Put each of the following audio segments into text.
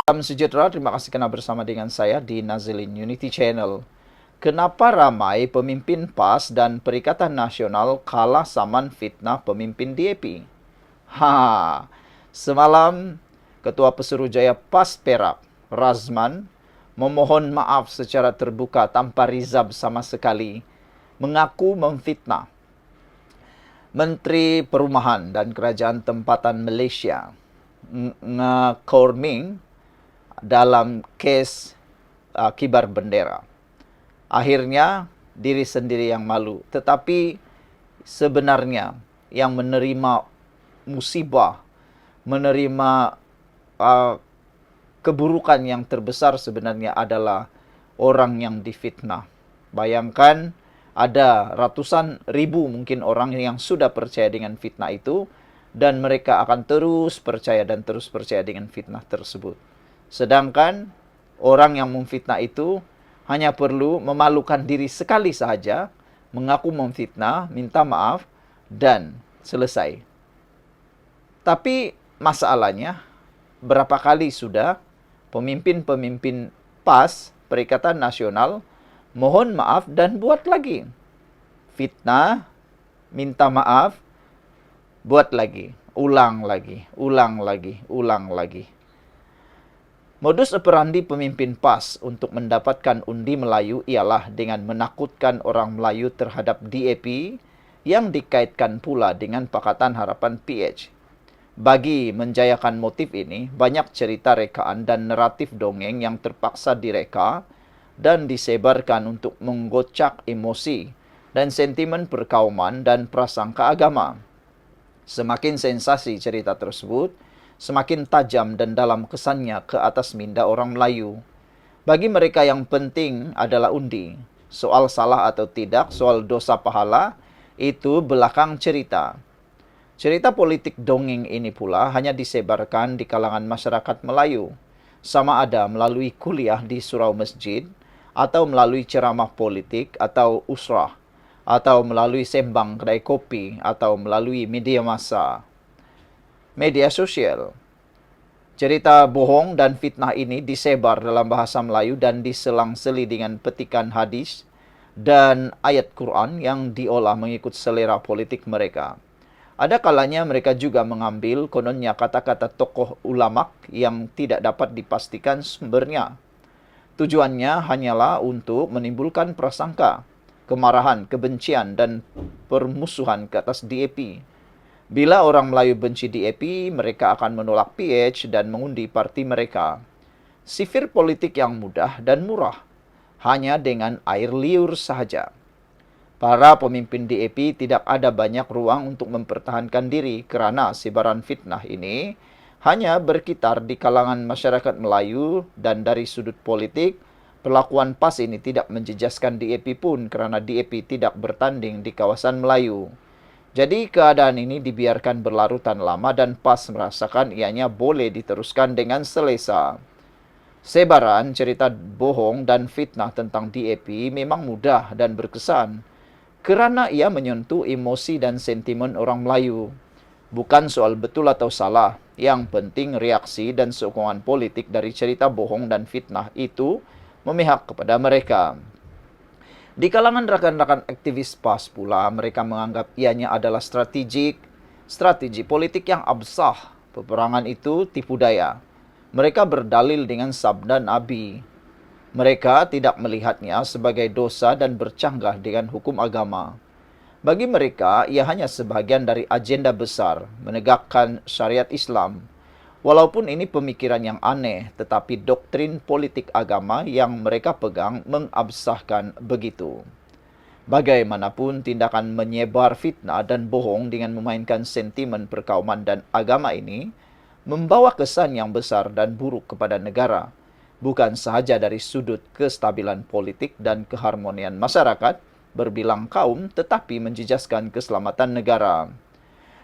Salam sejahtera, terima kasih kerana bersama dengan saya di Nazilin Unity Channel. Kenapa ramai pemimpin PAS dan Perikatan Nasional kalah saman fitnah pemimpin DAP? Semalam Ketua Pesuruhjaya PAS Perak, Razman, memohon maaf secara terbuka tanpa rizab sama sekali, mengaku memfitnah Menteri Perumahan dan Kerajaan Tempatan Malaysia, Khor Ming, dalam kes kibar bendera. Akhirnya diri sendiri yang malu. Tetapi sebenarnya yang menerima musibah, menerima keburukan yang terbesar sebenarnya adalah orang yang difitnah. Bayangkan ada ratusan ribu mungkin orang yang sudah percaya dengan fitnah itu, dan mereka akan terus percaya dan terus percaya dengan fitnah tersebut. Sedangkan orang yang memfitnah itu hanya perlu memalukan diri sekali sahaja, mengaku memfitnah, minta maaf, dan selesai. Tapi masalahnya, berapa kali sudah pemimpin-pemimpin PAS, Perikatan Nasional, mohon maaf dan buat lagi. Fitnah, minta maaf, buat lagi, ulang lagi, ulang lagi, ulang lagi. Modus operandi pemimpin PAS untuk mendapatkan undi Melayu ialah dengan menakutkan orang Melayu terhadap DAP yang dikaitkan pula dengan Pakatan Harapan PH. Bagi menjayakan motif ini, banyak cerita rekaan dan naratif dongeng yang terpaksa direka dan disebarkan untuk menggocak emosi dan sentimen perkauman dan prasangka agama. Semakin sensasi cerita tersebut, semakin tajam dan dalam kesannya ke atas minda orang Melayu. Bagi mereka yang penting adalah undi. Soal salah atau tidak, soal dosa pahala, itu belakang cerita. Cerita politik dongeng ini pula hanya disebarkan di kalangan masyarakat Melayu, sama ada melalui kuliah di surau masjid, atau melalui ceramah politik atau usrah, atau melalui sembang kedai kopi, atau melalui media massa, media sosial. Cerita bohong dan fitnah ini disebar dalam bahasa Melayu dan diselang-seli dengan petikan hadis dan ayat Quran yang diolah mengikut selera politik mereka. Ada kalanya mereka juga mengambil kononnya kata-kata tokoh ulama yang tidak dapat dipastikan sumbernya. Tujuannya hanyalah untuk menimbulkan prasangka, kemarahan, kebencian, dan permusuhan ke atas DAP. Bila orang Melayu benci DAP, mereka akan menolak PH dan mengundi parti mereka. Sifir politik yang mudah dan murah, hanya dengan air liur sahaja. Para pemimpin DAP tidak ada banyak ruang untuk mempertahankan diri kerana sebaran fitnah ini hanya berkitar di kalangan masyarakat Melayu, dan dari sudut politik, perlakuan PAS ini tidak menjejaskan DAP pun kerana DAP tidak bertanding di kawasan Melayu. Jadi keadaan ini dibiarkan berlarutan lama dan PAS merasakan ianya boleh diteruskan dengan selesa. Sebaran cerita bohong dan fitnah tentang DAP memang mudah dan berkesan kerana ia menyentuh emosi dan sentimen orang Melayu. Bukan soal betul atau salah, yang penting reaksi dan sokongan politik dari cerita bohong dan fitnah itu memihak kepada mereka. Di kalangan rakan-rakan aktivis PAS pula, mereka menganggap ianya adalah strategi politik yang absah. Peperangan itu tipu daya. Mereka berdalil dengan sabda Nabi. Mereka tidak melihatnya sebagai dosa dan bercanggah dengan hukum agama. Bagi mereka, ia hanya sebahagian dari agenda besar menegakkan syariat Islam. Walaupun ini pemikiran yang aneh, tetapi doktrin politik agama yang mereka pegang mengabsahkan begitu. Bagaimanapun, tindakan menyebar fitnah dan bohong dengan memainkan sentimen perkauman dan agama ini membawa kesan yang besar dan buruk kepada negara, bukan sahaja dari sudut kestabilan politik dan keharmonian masyarakat berbilang kaum, tetapi menjejaskan keselamatan negara.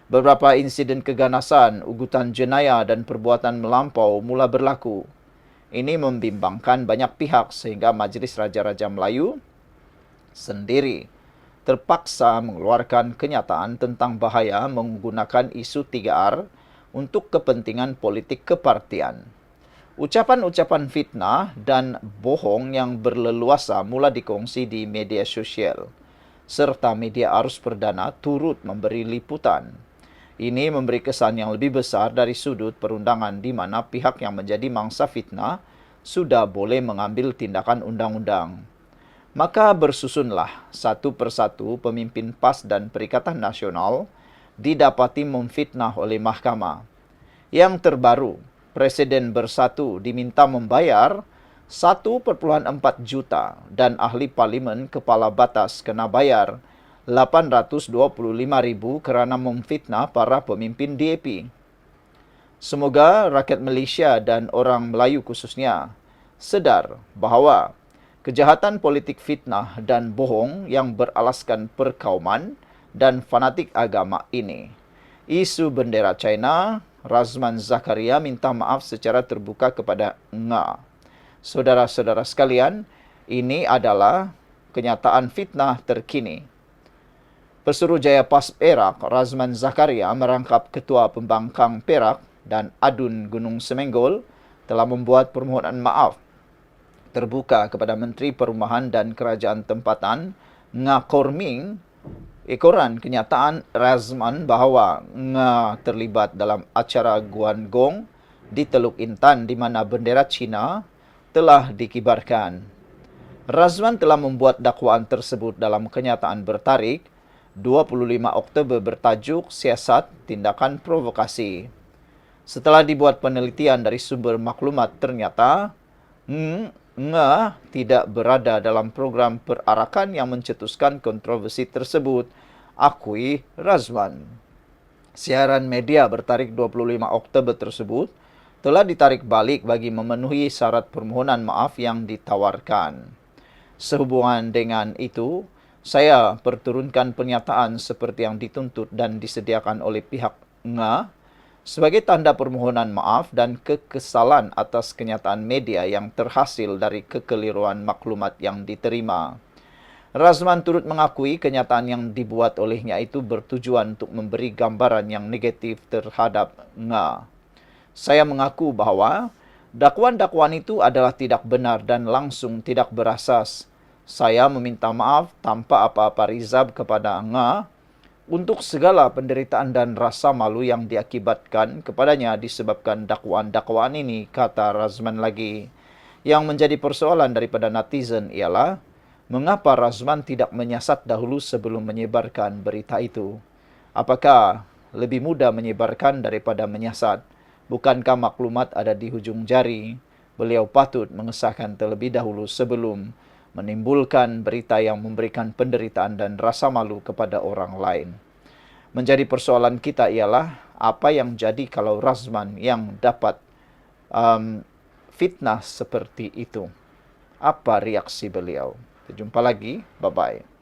Beberapa insiden keganasan, ugutan jenayah dan perbuatan melampau mula berlaku. Ini membimbangkan banyak pihak sehingga Majlis Raja-Raja Melayu sendiri terpaksa mengeluarkan kenyataan tentang bahaya menggunakan isu 3R untuk kepentingan politik kepartian. Ucapan-ucapan fitnah dan bohong yang berleluasa mula dikongsi di media sosial, serta media arus perdana turut memberi liputan. Ini memberi kesan yang lebih besar dari sudut perundangan di mana pihak yang menjadi mangsa fitnah sudah boleh mengambil tindakan undang-undang. Maka bersusunlah satu persatu pemimpin PAS dan Perikatan Nasional didapati memfitnah oleh mahkamah. Yang terbaru, Presiden Bersatu diminta membayar 1,4 juta dan ahli parlimen kepala batas kena bayar 825,000 kerana memfitnah para pemimpin DAP. Semoga rakyat Malaysia dan orang Melayu khususnya sedar bahawa kejahatan politik fitnah dan bohong yang beralaskan perkauman dan fanatik agama ini. Isu bendera China, Razman Zakaria minta maaf secara terbuka kepada NGA. Saudara-saudara sekalian, ini adalah kenyataan fitnah terkini. Pesuruhjaya PAS Perak, Razman Zakaria merangkap Ketua Pembangkang Perak dan Adun Gunung Semenggol telah membuat permohonan maaf terbuka kepada Menteri Perumahan dan Kerajaan Tempatan Nga Korming ekoran kenyataan Razman bahawa Nga terlibat dalam acara Guangdong di Teluk Intan di mana bendera China telah dikibarkan. Razman telah membuat dakwaan tersebut dalam kenyataan bertarikh 25 Oktober bertajuk Siasat Tindakan Provokasi. Setelah dibuat penelitian dari sumber maklumat, ternyata Nga tidak berada dalam program perarakan yang mencetuskan kontroversi tersebut, akui Razman. Siaran media bertarikh 25 Oktober tersebut telah ditarik balik bagi memenuhi syarat permohonan maaf yang ditawarkan. Sehubungan dengan itu, saya perturunkan pernyataan seperti yang dituntut dan disediakan oleh pihak Nga sebagai tanda permohonan maaf dan kekesalan atas kenyataan media yang terhasil dari kekeliruan maklumat yang diterima. Razman turut mengakui kenyataan yang dibuat olehnya itu bertujuan untuk memberi gambaran yang negatif terhadap Nga. Saya mengaku bahawa dakwaan-dakwaan itu adalah tidak benar dan langsung tidak berasas. Saya meminta maaf tanpa apa-apa rizab kepada Nga untuk segala penderitaan dan rasa malu yang diakibatkan kepadanya disebabkan dakwaan-dakwaan ini, kata Razman lagi. Yang menjadi persoalan daripada netizen ialah, mengapa Razman tidak menyiasat dahulu sebelum menyebarkan berita itu? Apakah lebih mudah menyebarkan daripada menyiasat? Bukankah maklumat ada di hujung jari? Beliau patut mengesahkan terlebih dahulu sebelum menimbulkan berita yang memberikan penderitaan dan rasa malu kepada orang lain. Menjadi persoalan kita ialah apa yang jadi kalau Razman yang dapat fitnah seperti itu. Apa reaksi beliau? Kita jumpa lagi. Bye-bye.